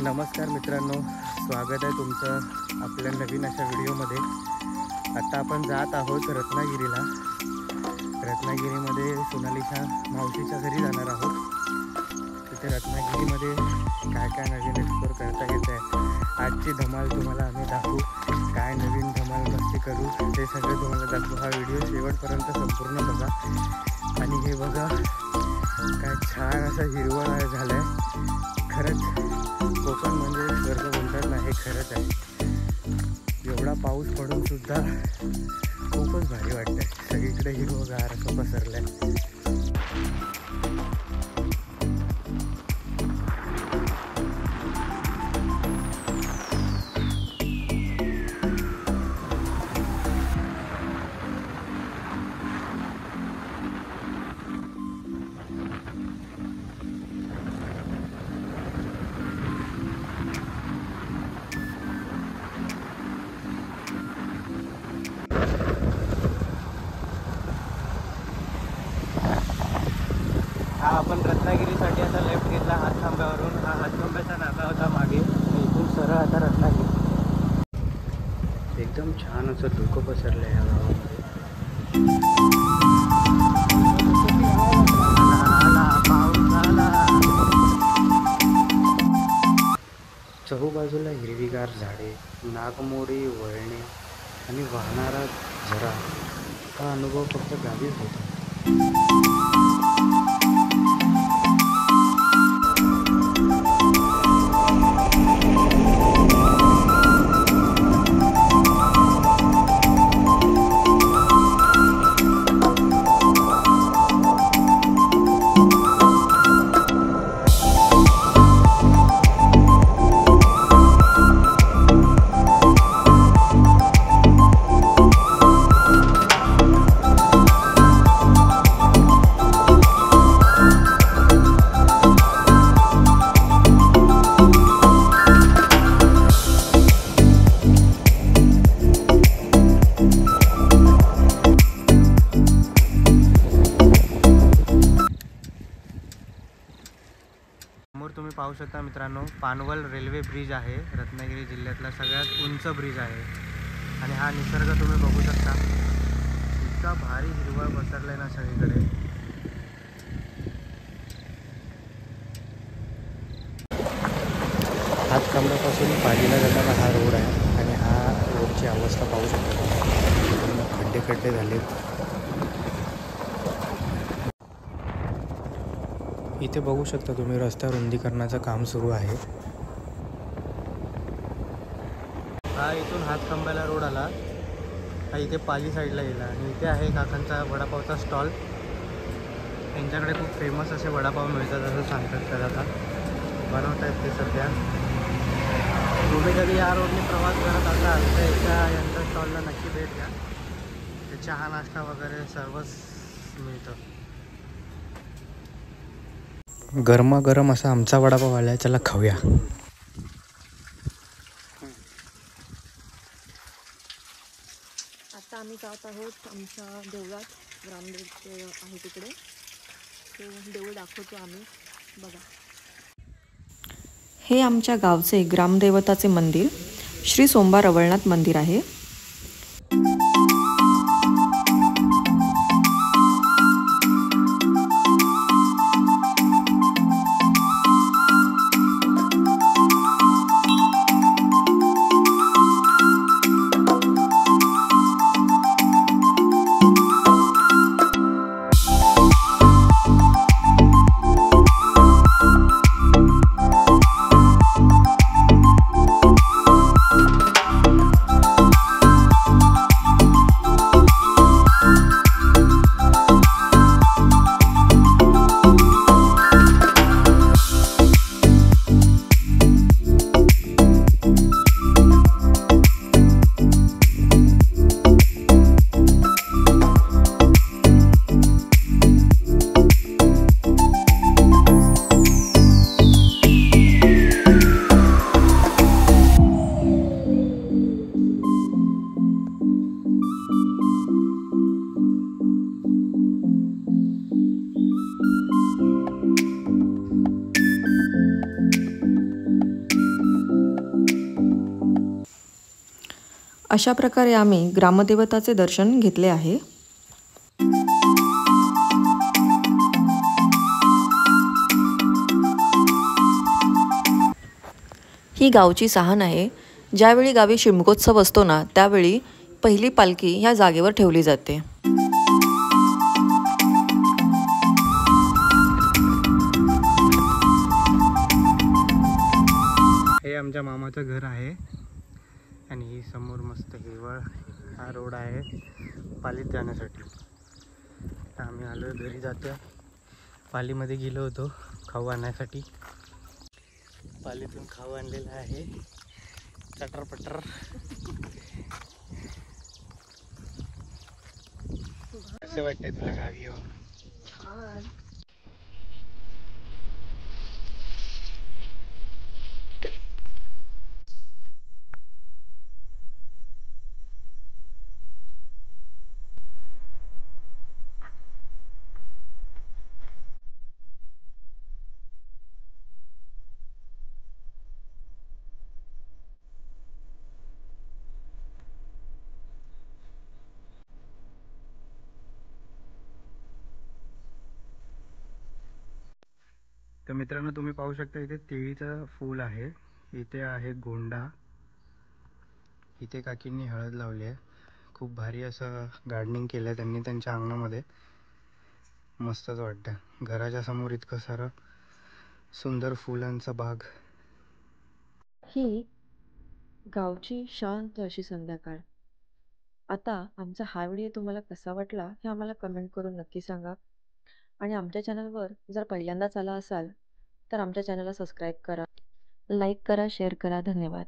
नमस्कार मित्रांनो, स्वागत आहे तुमचं आपल्या नवीन अशा व्हिडिओमध्ये। आता आपण जात आहोत रत्नागिरीला। रत्नागिरीमध्ये सोनालीच्या मावशीच्या घरी जाणार आहोत। तिथे रत्नागिरीमध्ये काय काय नवीन एक्सप्लोर करता येत आहे, आजची धमाल तुम्हाला आम्ही दाखवू। काय नवीन धमाल मस्ती करू ते सगळं तुम्हाला दाखवू। हा व्हिडिओ शेवटपर्यंत संपूर्ण बघा। आणि हे बघा काय छान असं हिरवळ झालं आहे। खरंच कोकण म्हणजे स्वर्ग बोलतात ना, हे खरंच आहे। एवढा पाऊस पडून सुद्धा खूपच भारी वाटतंय। सगळीकडे हिरवगार असं पसरलंय। हा आपण रत्नागिरीसाठी आता लेफ्ट घेतला हातखांब्यावरून। हा हातखांब्याचा नाका होता मागे, इथून सरळ आता रत्नागिरी। एकदम छान असं धुकं पसरलं आहे या गावामध्ये। पाऊस आला। चहूबाजूला हिरवीगार झाडे, नागमोडी, वळणे आणि वाहणारा झरा। हा अनुभव फक्त गावीच होता। समोर तुम्ही पाहू शकता मित्रांनो, पानवल रेल्वे ब्रिज आहे। रत्नागिरी जिल्ह्यातला सगळ्यात उंच ब्रिज आहे। आणि हा निसर्ग तुम्ही बघू शकता, इतका भारी हिरवळ पसरलाय ना सगळीकडे। हातखांब्यापासून पालीला जाताना हा रोड आहे। आणि हा रोडची अवस्था पाहू शकता, खड्डे खड्डे झाले। इथे बघू शकता तुम्ही, रस्ता रुंदीकरणाचं काम सुरू आहे। हा इथून हातखांब्याला रोड आला, हा इथे पाली साईडला गेला। आणि इथे आहे काकांचा वडापावचा स्टॉल। त्यांच्याकडे खूप फेमस असे वडापाव मिळतात असं सांगतात तर आता बनवत आहेत ते सध्या। तुम्ही कधी या रोडने प्रवास करत असाल तर यांच्या स्टॉलला नक्की भेट द्या। ते चहा नाश्ता वगैरे सर्वच मिळतं। गरमागरम असा आमचा वडापाव आलाय, चला खाऊया। आता आम्ही जात आहोत आमच्या देवळात, रामदेव आहे तिकडे, तो देऊळ दाखवतो आम्ही, बघा। हे आमच्या गावचे ग्रामदेवताचे मंदिर श्री सोमवार रवळनाथ मंदिर आहे। अशा प्रकारे आम्ही ग्रामदेवताचे दर्शन घेतले आहे. ही गावची सहान आहे. ज्यावेळी गावी शिमगोत्सव असतो ना, त्यावेळी पहिली पालखी ह्या जागेवर ठेवली जाते. हे आमच्या मामाचं घर आहे आणि ही समोर मस्त हिरवळ हा रोड आहे पालीत जाण्यासाठी. आता आम्ही आलो घरी जातो. पालीमध्ये गेलो होतो खाऊ आणण्यासाठी. पालीतून खाऊ आणलेला आहे चटरपटर. कसं वाटतंय तुला गावी येऊन? तर मित्रांनो, तुम्ही पाहू शकता इथे केळीचं फूल आहे, इथे आहे गोंडा, इथे काकींनी हळद लावली आहे. खूप भारी असं गार्डनिंग केलं आहे त्यांनी त्यांच्या अंगणामध्ये. मस्तच वाटतं. घराच्या समोर इतकं सारं सुंदर फुलांचा बाग. ही गावची शांत अशी संध्याकाळ. आता आमचा हा व्हिडिओ तुम्हाला कसा वाटला हे आम्हाला कमेंट करून नक्की सांगा. आणि आमच्या चॅनलवर जर पहिल्यांदाच आला असाल तर आमच्या चॅनलला सबस्क्राईब करा, लाईक करा, शेअर करा. धन्यवाद.